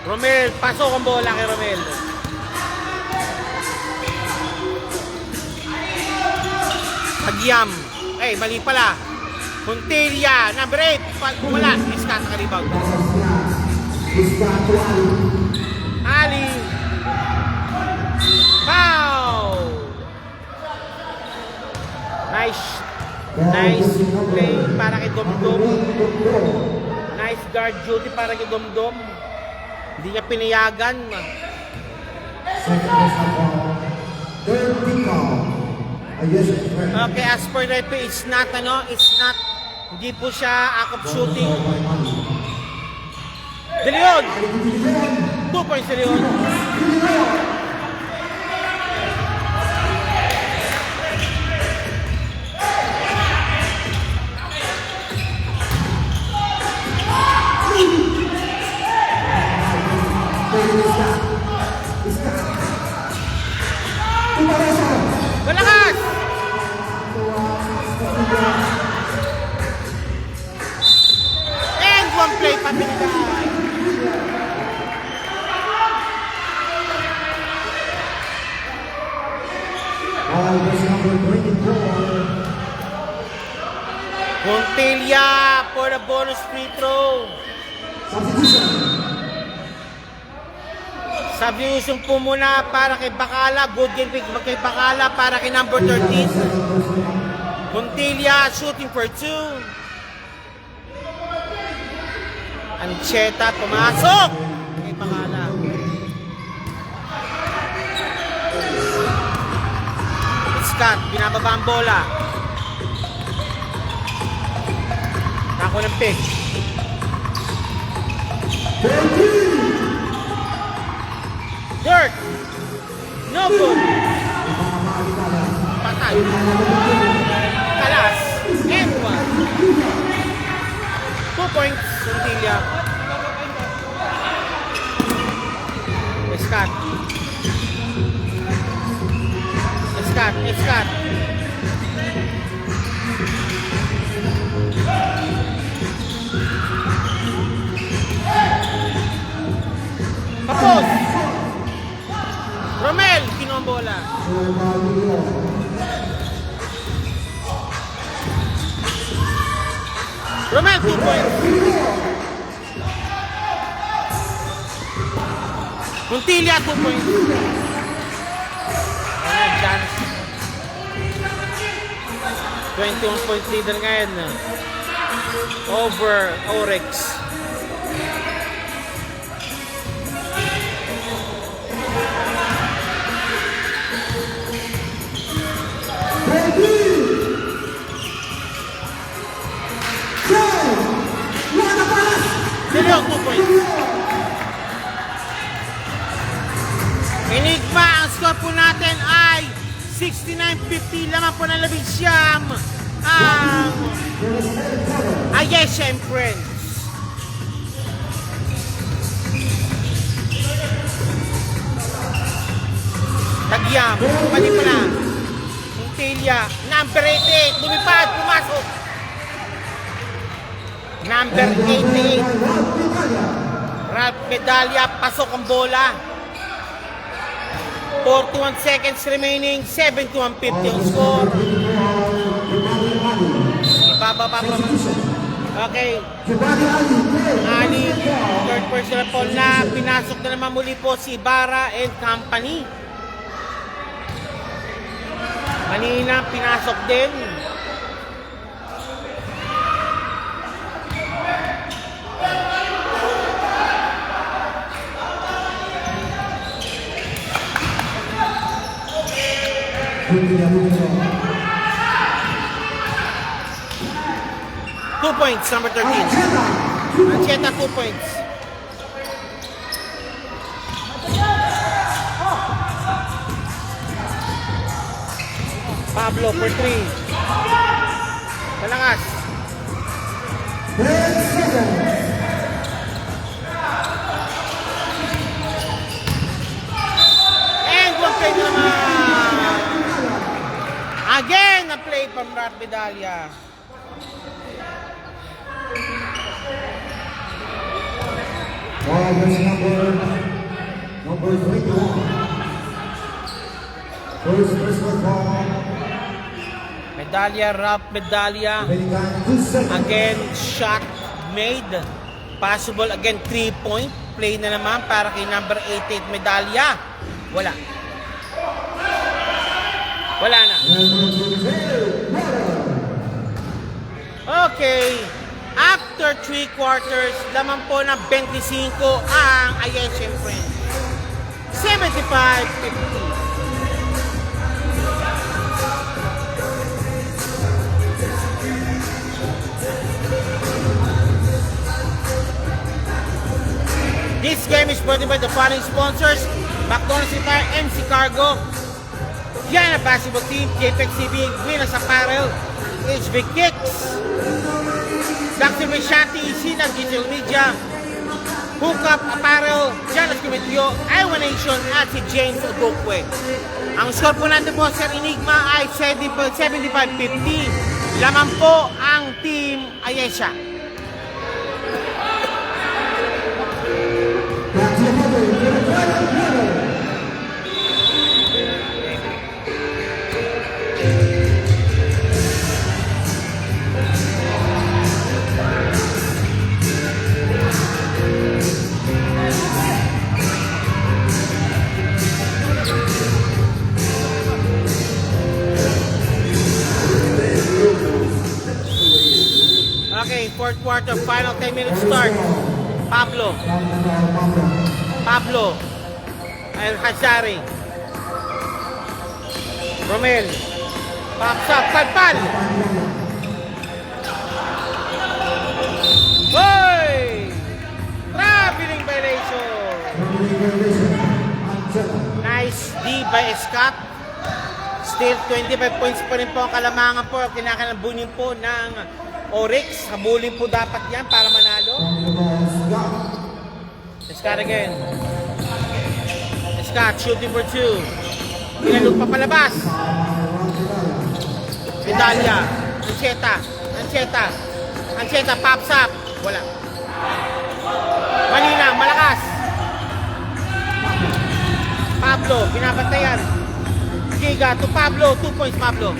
Romel, pasok ang bola kay Romel. Pagyam. Eh, mali pala. Puntilia, number 8. Wala, Scott sa rebound. Ali. Foul! Nice play para kay Domdom. Nice guard duty para kay Domdom. Hindi niya pinayagan. Okay, as per referee, it's not, hindi po siya act of shooting. De Leon! 2 points De Leon. Malakas! And one play pabilidad. Montelia for the bonus free throw. Substitution po muna para kay Bakala. Good game pick kay Bakala para kay number 13. Montelia shooting for 2. Ancheta pumasok kay Bakala. Scott, binababa ang bola. Ako ng pick. Dirt! No good! Patay. Kalas. And 1. 2 points. Suntilia. Scott. Papos! Romel, kinuha ang bola. Romel, 2 points. Montilia, 2 points. Ayan, chance. 21 points leader ngayon. Over Oryx. Dalaw, 2 points. Enigma, ang score po natin ay 69-50. Laman po ng 11 ang Ayesha and Friends. Tagyam, mali pa na. Montelia, number 88, lumipad, pumasok. Number 88. Ralph Medalla, pasok ang bola. 41 seconds remaining, 71-50 ang score. Ibababa pa. Okay. Ali, third personal foul na. Pinasok na naman muli po si Ibarra and company. Manina, pinasok din. Two points, number 13. Ancheta, 2 points. Pablo for 3. Malakas. And one play naman. Again, a play from Ralph Medalla. Number 21. First personal foul. Medalla, Ralph Medalla. Again, shot made. Possible again, 3-point. Play na naman para kay number 88, Medalla. Wala. Wala na. Okay. After 3 quarters, laman po ng 25 ang Ayesian Friends. 75-50. This game is brought to you by the following sponsors: McDonald's Retire, MC Cargo, Gianna Basketball Team, JPEG CB, Winners Apparel, HB Kicks, Dr. Shanti, Sinag Digital Media, Hookup Apparel, Janos Cometrio, Iowa Nation, at si James Ogokwe. Ang score po natin po, Sir Enigma, ay 75-50. Laman po ang Team Ayesha. Okay, fourth quarter, final 10 minutes start. Pablo. Al Hazari. Romel. Pops up, palpal. Hoy! Traveling violation. Nice D by Scott. Still 25 points pa rin po ang kalamangan po. Kinakalabunin po ng Oryx. Habulin po dapat yan para manalo. Scott again. Scott shooting for 2. Pinalog pa palabas. Medalla. Ancheta pops up. Wala. Manina, malakas. Pablo, binabantayan. Giga to Pablo. 2 points, Pablo.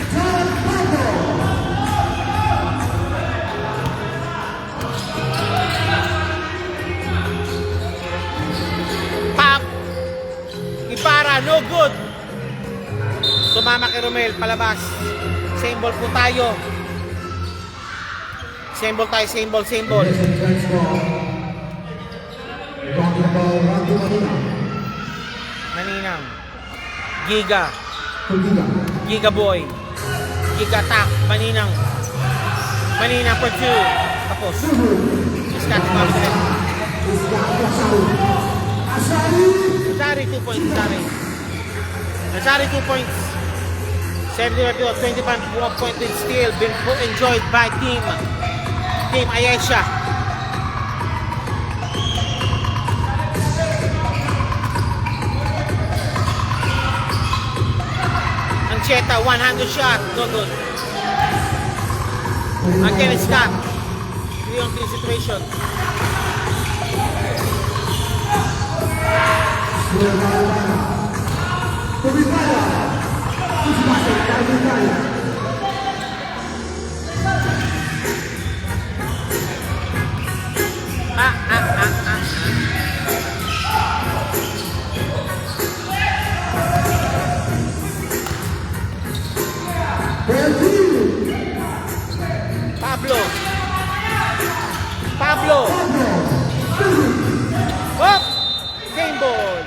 Ibarra, no good. Sumama kay Romel, palabas. Same ball po tayo. Same ball. Maninang. Giga boy. Giga attack. Maninang for 2. Tapos. Scott Martinez. Nazari 2 points. Nazari 2 points. 75-25 point with steal. Been enjoyed by Team Ayesha. Ancheta, one-handed shot. No good. Again, Scott. 3-on-3 situation. Pablo. Pablo. Hop! Game ball.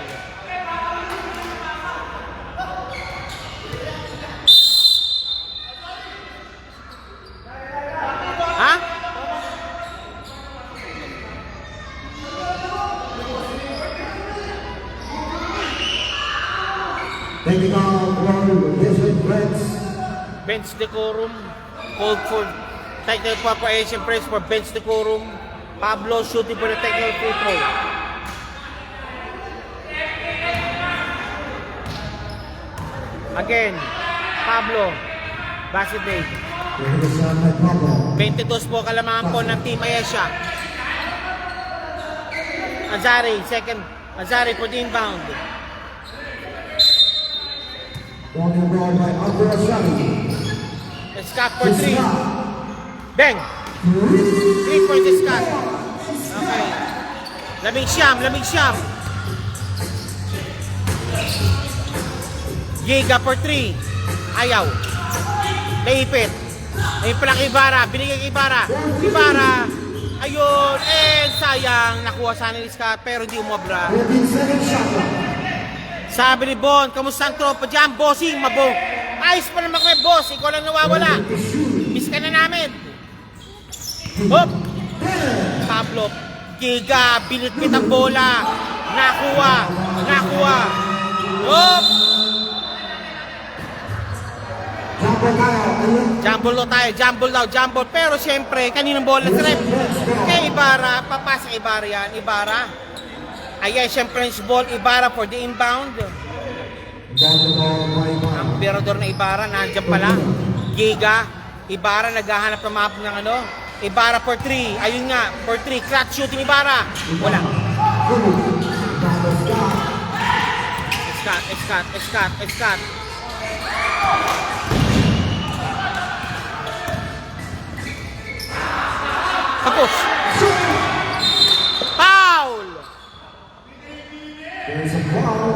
Ha? Technical for Desert Reds. Bench decorum. Called for technical preparation press for bench decorum. Pablo shooting for the technical free throw. Again, Pablo. Basket made. Taking a shot by Pablo. 22 po kalamangan po ng Team Ayesha. Azari, second. Azari for the inbound. Walking ball by Abdul Ashari. Scott for 3. Bang! 3-point Scott. Okay. Lamig siyam, lamig siyam. Giga for 3. Ayaw. Naipit. May palang Ibarra. Binigay kay Ibarra. Ibarra. Ayun. Sayang. Nakuha sana ni Scott pero hindi umobra. 14-second shot clock. Sabi ni Bon, kamusta ang tropa dyan? Bossing, mabong. Ayos pa naman kami, boss. Ikaw lang nawawala. Miss ka na namin. Hop! Pablo. Giga. Binitbit ang bola. Nakuha. Nakuha. Hop! Jumbo tayo. Jumble daw tayo. Jumble daw. Jumble. Pero siyempre, kaninang bola sa rep? Kay Ibarra. Papasa kay Ibarra yan. Ibarra. Ayan, siyempre yung ball. Ibarra for the inbound. Walking ball by Ibarra. Ang berador na Ibarra, nandiyan pala. Giga, Ibarra naghahanap ng map ng ano. Ibarra for 3. Ayun nga, for 3. Clutch shooting Ibarra. Wala. Scott. Tapos. Foul! There's a foul.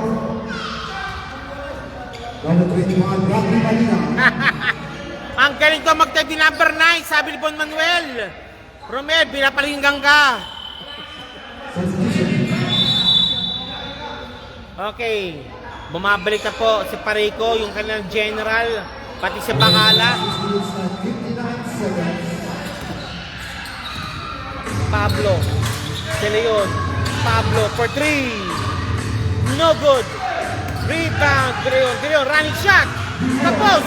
Number 21, Rocky Malina. Ang galing ko magtabi number 9, sabi ni Bon Manuel. Romel, pinapalinggang ka. Substitution. Okay. Bumabalik na po si Parico, yung kanilang general, pati si Bacala. 59 seconds. Pablo. De Leon. Pablo for 3. No good. Rebound. De Leon. De Leon, running shot. Tapos.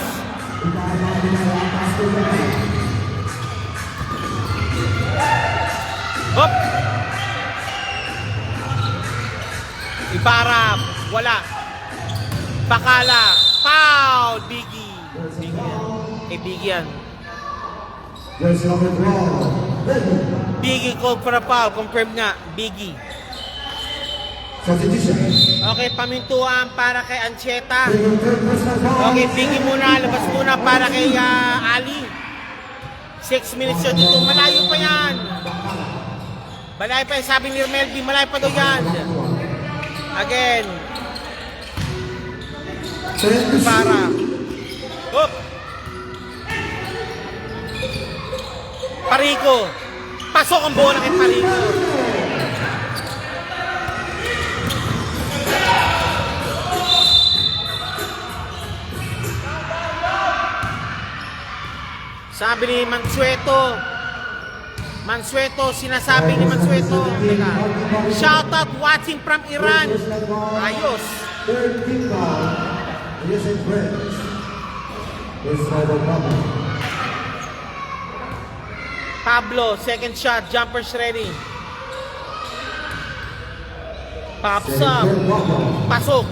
Hop. Ibarra. Wala. Bacala. Foul. Biggie. Biggie yan. There's number 12. Biggie called for a foul. Confirm nga. Biggie. Substitution. Okay, pamintuan para kay Ancheta. Okay, Biggie muna. Labas muna para kay Ali. 6 minutes yun dito. Malayo pa yan. Malayo pa yan. Sabi ni Melby, malayo pa daw yan. Again. Para. Hop. Parico. Pasok ang bola kay Parico. Sabi ni Mansueto, sinasabi ni Mansueto, teka, shout out watching from Iran. Ayos. Third team foul. Desert Reds. There's number Pablo. Pablo, second shot, jumpers ready. Pops up. Pasok.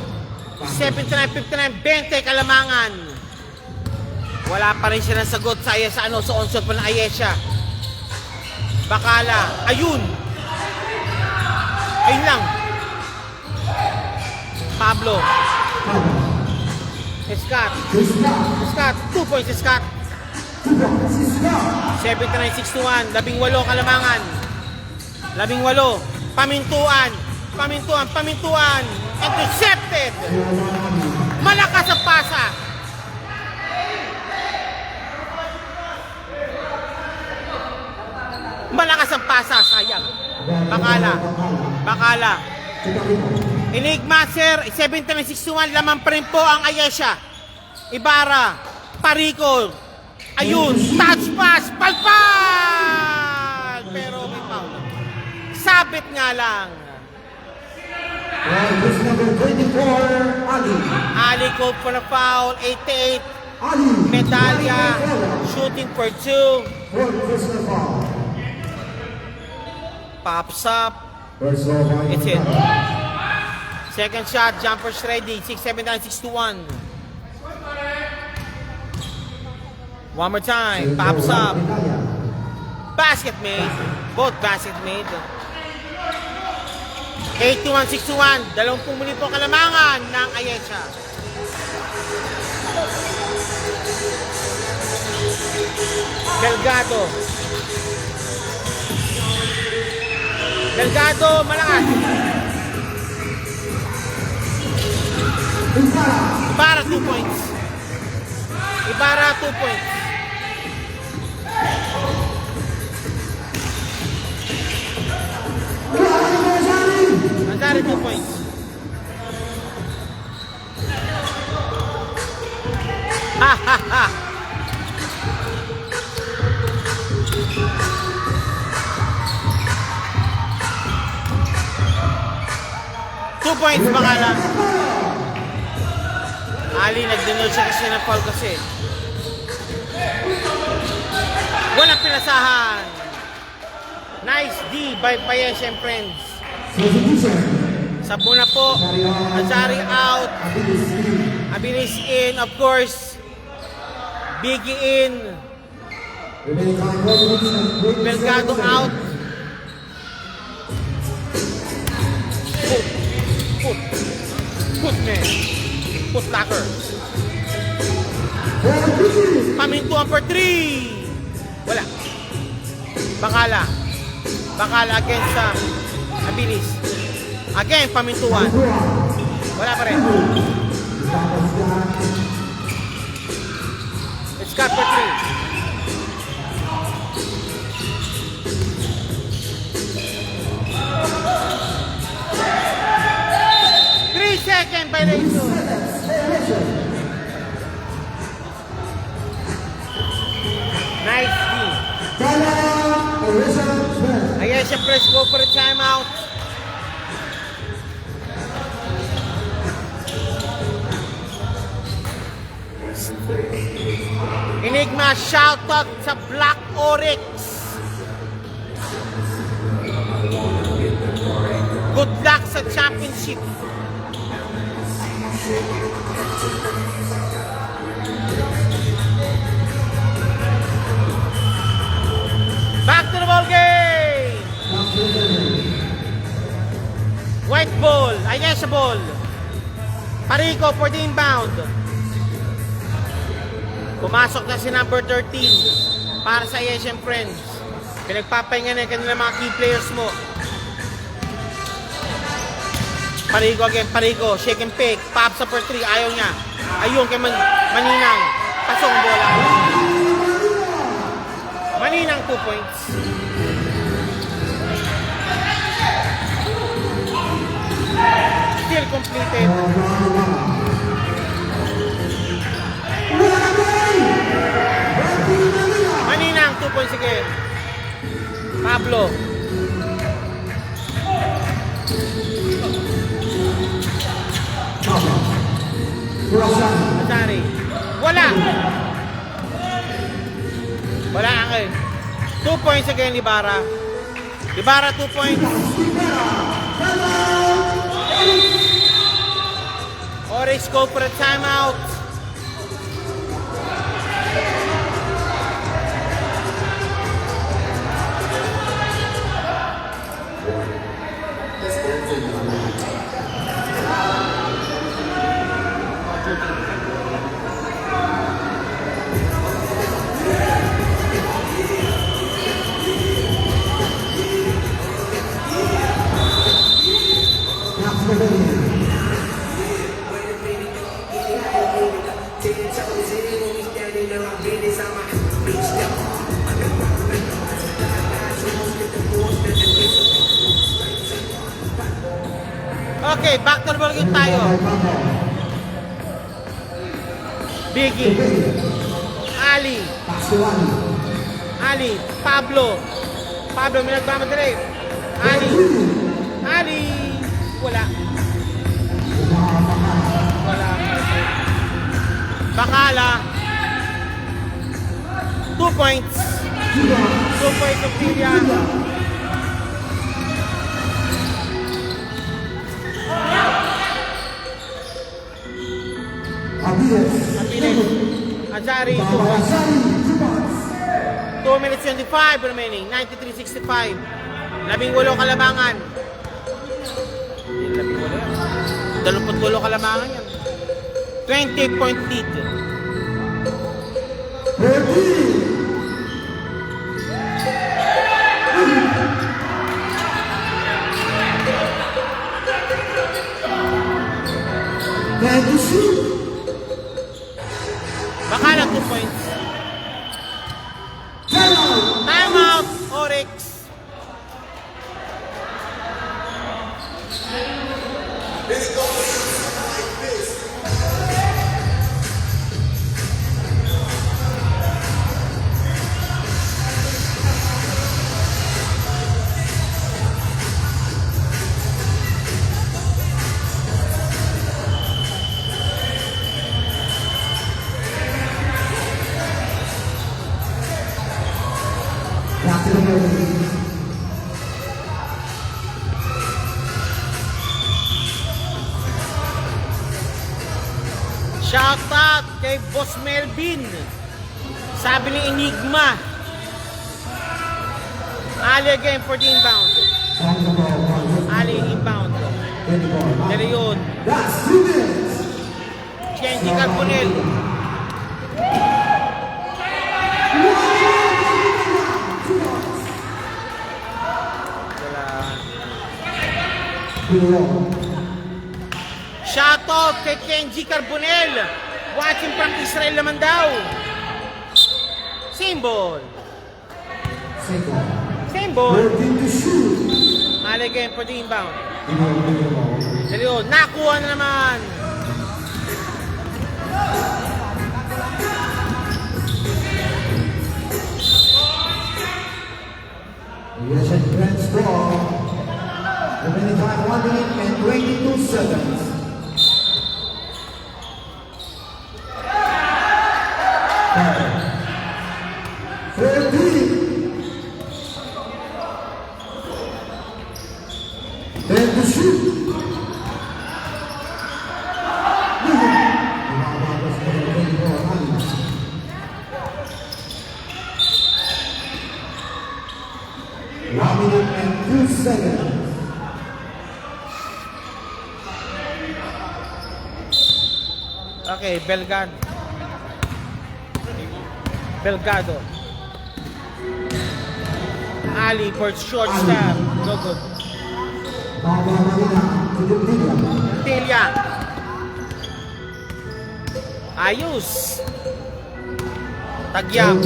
79-59, 20 kalamangan. Wala pa rin siya nasagot sa Ayesha, sa onside pa ng Ayesha. Bacala. Ayun. Ayun lang. Pablo. Pablo. Scott. Scott. Scott. 2 points si Scott. 2 points si Scott. 79-61. 18 kalamangan. 18. Pamintuan. Pamintuan. Pamintuan. Intercepted. Malakas ang pasa. Malakas ang pasa. Sayang. Bakala. Bakala. Enigma, sir. 79-61. Laman pa rin po ang Ayesha. Ibarra. Parico. Ayun. Touch pass. Palpal. Pero may foul. Sabit nga lang. This number 24, Ali. Ali called for a foul. 88. Ali. Medalya. Shooting for 2. For personal foul. Pops up. Personal foul. It's it. Second shot. Jumpers ready. 6-7-9-6-1. One more time. Pops up. Basket made. Both basket made. 81-61. 20 muli po kalamangan ng Ayesha. Delgado. Delgado, malakas. Ibarra 2 points. Ibarra 2 points. Nazari 2 points. Ha ha ha. Two points Bakala. Ali nag-denol siya kasi ng foul kasi. Walang pinasahan. Nice D by Payesh and friends. Sabo na po. Nazari out. Abilis in, of course. Biggie in. Delgado out. Put man. Put locker. Pamintuan for 3. Wala. Bakala. Bakala against Abilis. Again, pamintuan. Wala pa rin. It's cut for 3. Second violation. Nice D. Ayesha press go for a timeout. Enigma shoutout sa Black Oryx. Good luck sa championship. Back to the ball game. White ball. Ayesha ball. Parico for the inbound. Pumasok na si number 13 para sa Ayesha and friends. Pinagpapahinga na yung kanilang mga key players mo. Parico again, Parico, shake and pick, pops up for 3, ayaw niya. Ayun kay Maninang, pasok ang bola. Maninang 2 points. Still completed. Maninang 2 points again. Pablo. Nazari. Wala. Wala angel. 2 points again, Ibarra. Ibarra 2 points. Oryx go for a timeout. Okay, back to the ball game tayo. Biggie. Ali. Ali. Pablo. Pablo, may nagmamadali. Ali. Ali. Wala. Wala. Bakala. 2 points. 2 points of Pilia. Apiles. Azari. 2 points. 2 minutes 25 remaining. 93-65. 18 kalamangan. 28 kalamangan yan. 20-point lead. Bakala 2 points. Time out, Oryx. Shout out kay Boss Melvin. Sabi ni Enigma. Ali again for the inbound. Ali inbound. Dali yun. Kenji Carbonell. Shoutout kay Kenji Carbonell. Watching from Israel naman daw. Symbol. Symbol. Ali again for the inbound. Dali yun. Nakuha na naman. Yes, and grand score. Remaining time 1 minute and 22 seconds. Then to shoot. One minute and 2 seconds. Okay, Belgado. Belgado. Ali for short stop. No good. Tilia. Ayos. Tagyam.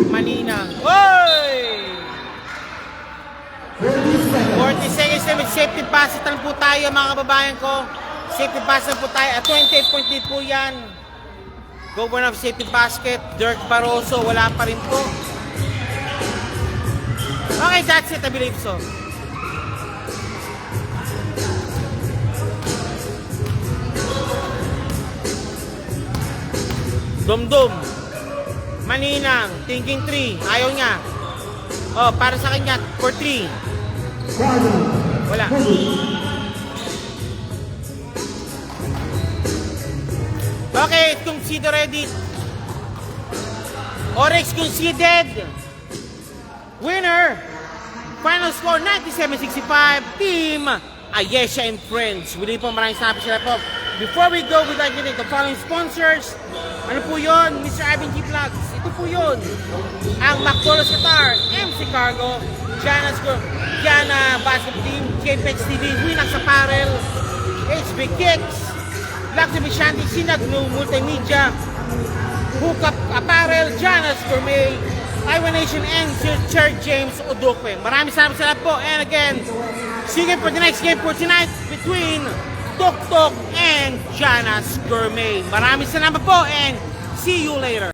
Maninang. Oy! 40 seconds na with safety pass. Ito po tayo mga kababayan ko. Safety pass na po tayo. At 28 point lead po yan. Governor of Safety Basket. Dirk Barroso. Wala pa rin po. Okay, that's it. I believe so. Dumdum. Maninang. Thinking 3. Ayaw niya. Oh, para sa kanya. For 3. Wala. Okay, concede already. Oryx conceded. Winner. Final score 97-65. Team Ayesha and Friends. Willing po, maraming salamat sila po. Before we go, we'd like to thank the following sponsors. Ano po yun? Mr. Ivan G. Vlogs. Ito po yun. Ang McDonald's Qatar, MC Cargo, Gianna Basketball Team, JPEX TV, Winax Apparel, HB Kicks, Luxury Shanty, Sinagno Multimedia, Hookup Apparel, Janas Gourmet, Iowa Nation, and Sir James Odokwe. Maraming salamat sa lahat po. And again, see you again for the next game for tonight between Tok Tok and Janas Gourmet. Maraming salamat po and see you later.